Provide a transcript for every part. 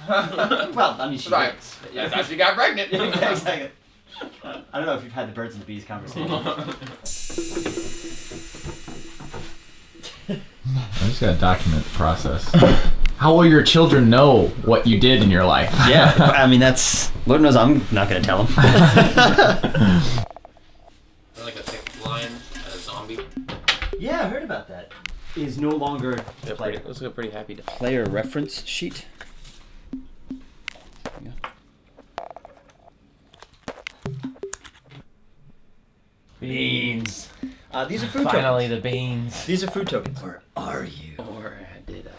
Well, I mean, she Right. is. That's how she got pregnant. Yeah, exactly. I don't know if you've had the birds and the bees conversation. I just gotta document the process. How will your children know what you did in your life? Yeah, I mean, that's... Lord knows I'm not going to tell them. Like a thick lion, a zombie. Yeah, I heard about that. Is no longer player. Let's go pretty happy. Player reference sheet. Yeah. Beans. These are food Finally, tokens. the beans. These are food tokens. Or are you? Or did I?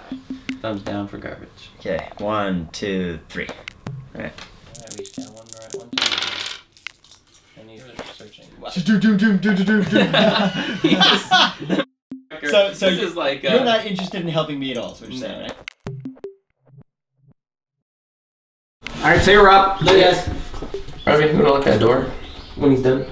Thumbs down for garbage. Okay, 1, 2, 3. All right. I reached down one, right, 1, 2. And you're searching. Wow. So this is like you're not interested in helping me at all, is what you're saying, right? Alright, say Rob. Love you guys. Robby, you wanna lock that door when he's done?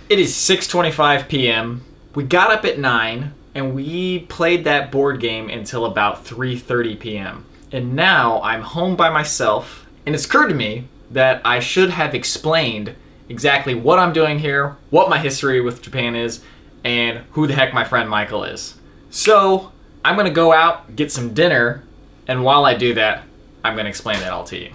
It is 6:25 p.m. We got up at 9 and we played that board game until about 3:30 p.m. And now I'm home by myself, and it's occurred to me that I should have explained exactly what I'm doing here, what my history with Japan is, and who the heck my friend Michael is. So I'm gonna go out, get some dinner, and while I do that, I'm gonna explain that all to you.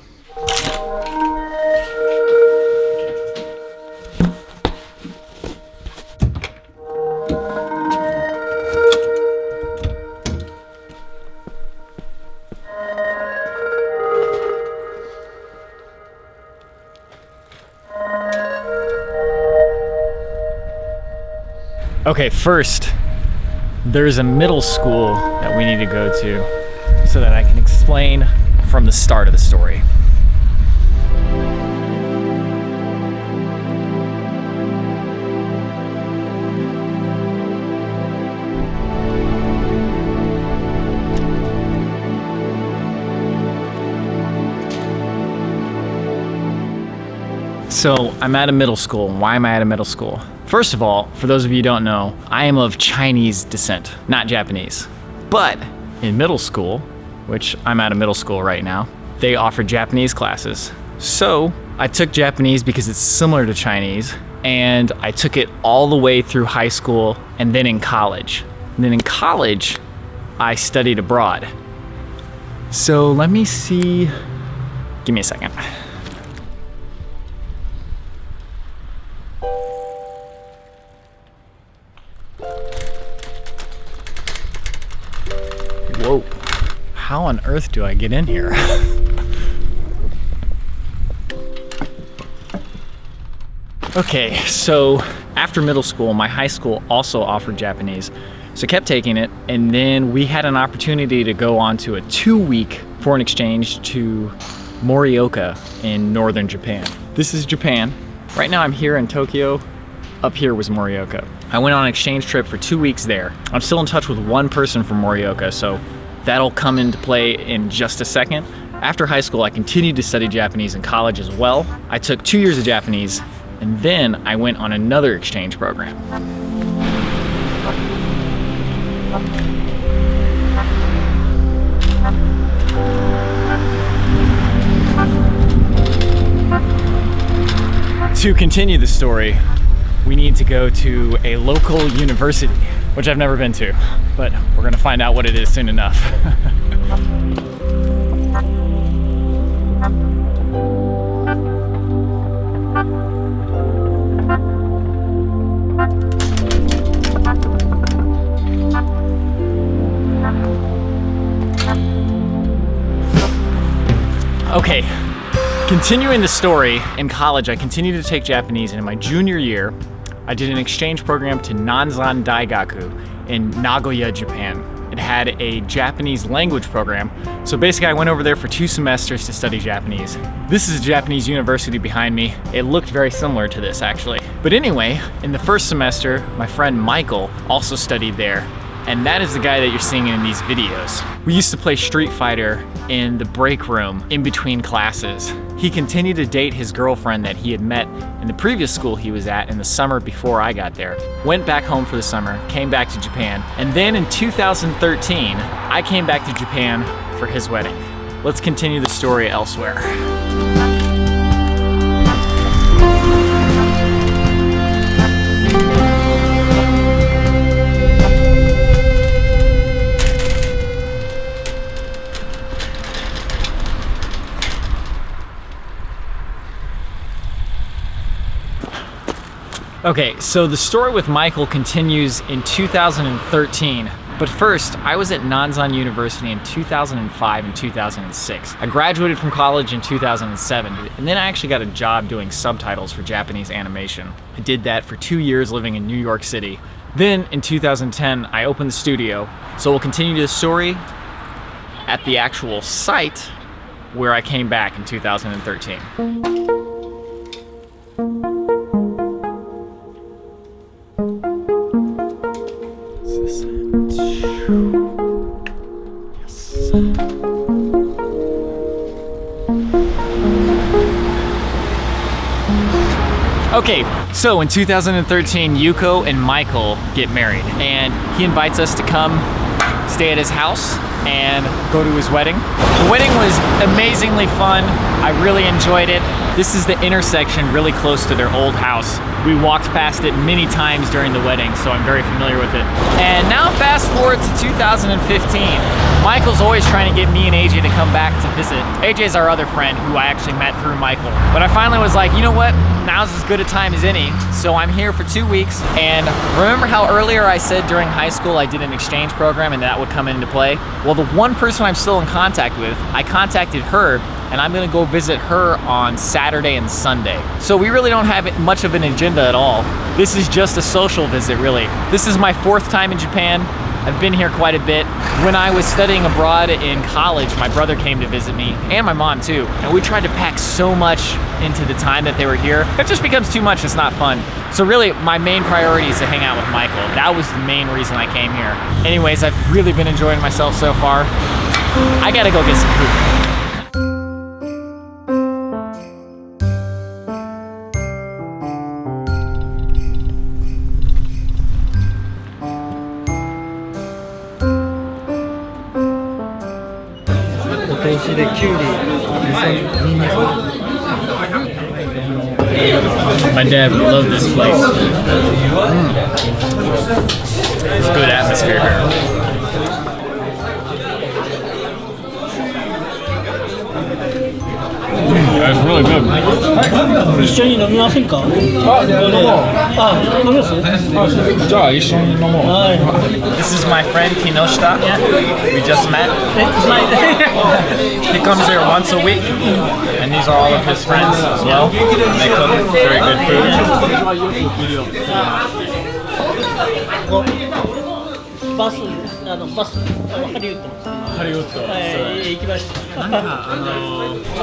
Okay, first, there's a middle school that we need to go to so that I can explain from the start of the story. So I'm at a middle school. Why am I at a middle school? First of all, for those of you who don't know, I am of Chinese descent, not Japanese. But in middle school, which I'm at a middle school right now, they offer Japanese classes. So I took Japanese because it's similar to Chinese, and I took it all the way through high school and then in college. And then in college, I studied abroad. So let me see, give me a second. Whoa, how on earth do I get in here? Okay, so after middle school, my high school also offered Japanese. So I kept taking it, and then we had an opportunity to go on to a 2-week foreign exchange to Morioka in northern Japan. This is Japan. Right now I'm here in Tokyo. Up here was Morioka. I went on an exchange trip for 2 weeks there. I'm still in touch with one person from Morioka, so that'll come into play in just a second. After high school, I continued to study Japanese in college as well. I took 2 years of Japanese, and then I went on another exchange program. To continue the story, we need to go to a local university, which I've never been to, but we're gonna find out what it is soon enough. Okay, continuing the story, in college I continued to take Japanese, and in my junior year, I did an exchange program to Nanzan Daigaku in Nagoya, Japan. It had a Japanese language program, so basically I went over there for 2 semesters to study Japanese. This is a Japanese university behind me. It looked very similar to this, actually. But anyway, in the first semester, my friend Michael also studied there, and that is the guy that you're seeing in these videos. We used to play Street Fighter in the break room in between classes. He continued to date his girlfriend that he had met in the previous school he was at in the summer before I got there. Went back home for the summer, came back to Japan, and then in 2013, I came back to Japan for his wedding. Let's continue the story elsewhere. Okay, so the story with Michael continues in 2013. But first, I was at Nanzan University in 2005 and 2006. I graduated from college in 2007, and then I actually got a job doing subtitles for Japanese animation. I did that for 2 years living in New York City. Then in 2010, I opened the studio. So we'll continue the story at the actual site where I came back in 2013. Okay, so in 2013, Yuko and Michael get married, and he invites us to come stay at his house and go to his wedding. The wedding was amazingly fun. I really enjoyed it. This is the intersection really close to their old house. We walked past it many times during the wedding, so I'm very familiar with it. And now fast forward to 2015. Michael's always trying to get me and AJ to come back to visit. AJ's our other friend who I actually met through Michael. But I finally was like, you know what? Now's as good a time as any. So I'm here for 2 weeks. And remember how earlier I said during high school I did an exchange program and that would come into play? Well, the one person I'm still in contact with, I contacted her, and I'm gonna go visit her on Saturday and Sunday. So we really don't have much of an agenda at all. This is just a social visit, really. This is my 4th time in Japan. I've been here quite a bit. When I was studying abroad in college, my brother came to visit me, and my mom too. And we tried to pack so much into the time that they were here. It just becomes too much, it's not fun. So really, my main priority is to hang out with Michael. That was the main reason I came here. Anyways, I've really been enjoying myself so far. I gotta go get some food. My dad would love this place. It's good atmosphere here. That's really good. 一緒に飲みませんか？あ、飲みます？じゃあ一緒に飲もう。はい。 This is my friend Kinoshita. We just met. He comes here once a week, and these are all of his friends as well. They cook very good food. バスハリウッド。ハリウッド。はい、行きました。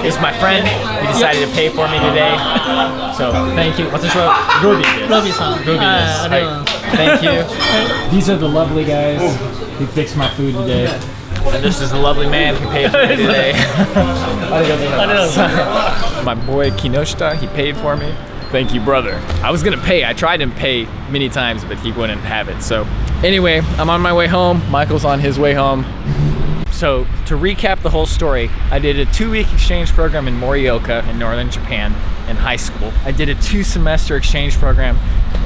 He's my friend. He decided to pay for me today. So thank you. What's this? Robby. ロビーさん。 Robby. はい、ありがとうございます。 Thank you. These are the lovely guys who fixed my food today. And this is the lovely man who paid for me today. My boy Kinoshita, he paid for me. Thank you, brother. I was gonna pay. I tried to pay many times, but he wouldn't have it. So anyway, I'm on my way home. Michael's on his way home. So to recap the whole story, I did a 2-week exchange program in Morioka in northern Japan in high school. I did a 2-semester exchange program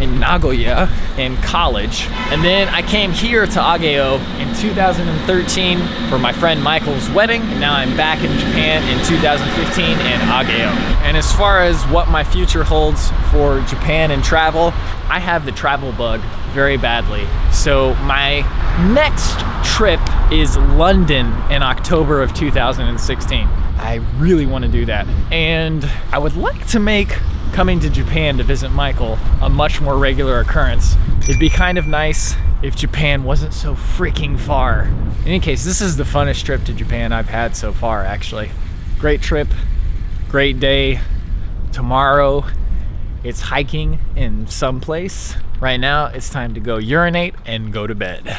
in Nagoya in college. And then I came here to Ageo in 2013 for my friend Michael's wedding. And now I'm back in Japan in 2015 in Ageo. And as far as what my future holds for Japan and travel, I have the travel bug very badly. So my next trip is London in October of 2016. I really want to do that. And I would like to make coming to Japan to visit Michael a much more regular occurrence. It'd be kind of nice if Japan wasn't so freaking far. In any case, this is the funnest trip to Japan I've had so far, actually. Great trip, great day. Tomorrow It's hiking in some place. Right now, it's time to go urinate and go to bed.